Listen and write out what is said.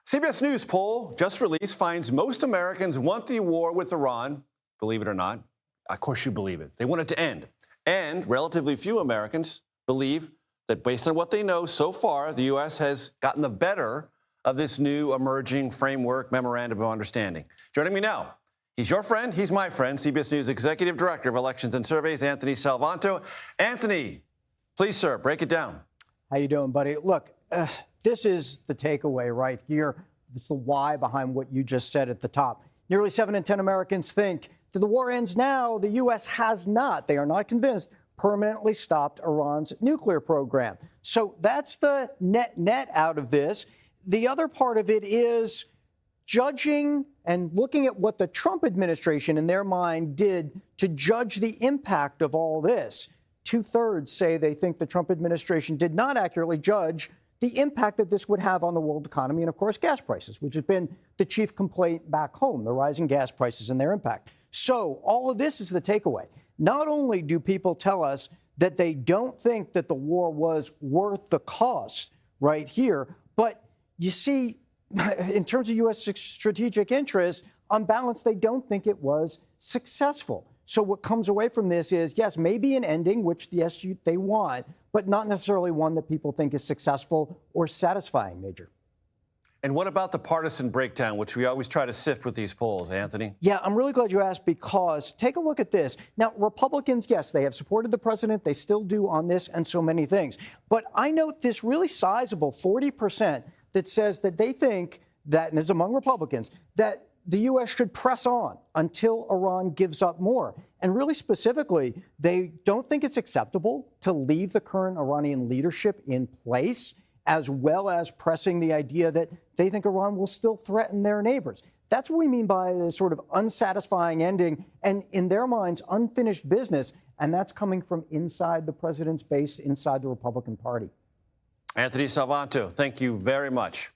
CBS News poll just released finds most Americans want the war with Iran, believe it or not. Of course you believe it. They want it to end. And relatively few Americans believe that based on what they know so far, the U.S. has gotten the better of this new emerging framework memorandum of understanding. Joining me now, he's your friend, he's my friend, CBS News Executive Director of Elections and Surveys, Anthony Salvanto. Anthony, please, sir, break it down. How you doing, buddy? Look, this is the takeaway right here. It's the why behind what you just said at the top. Nearly 7 in 10 Americans think that the war ends now. The U.S. has not. They are not convinced permanently stopped Iran's nuclear program. So that's the net out of this. The other part of it is judging and looking at what the Trump administration in their mind did to judge the impact of all this. 2/3 say they think the Trump administration did not accurately judge the impact that this would have on the world economy and, of course, gas prices, which has been the chief complaint back home, the rising gas prices and their impact. So all of this is the takeaway. Not only do people tell us that they don't think that the war was worth the cost right here, but you see, in terms of U.S. strategic interests, on balance, they don't think it was successful. So what comes away from this is, yes, maybe an ending, which, yes, they want, but not necessarily one that people think is successful or satisfying, Major. And what about the partisan breakdown, which we always try to sift with these polls, Anthony? Yeah, I'm really glad you asked, because take a look at this. Now, Republicans, yes, they have supported the president. They still do on this and so many things. But I note this really sizable 40% that says that they think that, and this is among Republicans, that the U.S. should press on until Iran gives up more. And really specifically, they don't think it's acceptable to leave the current Iranian leadership in place, as well as pressing the idea that they think Iran will still threaten their neighbors. That's what we mean by this sort of unsatisfying ending and, in their minds, unfinished business. And that's coming from inside the president's base, inside the Republican Party. Anthony Salvanto, thank you very much.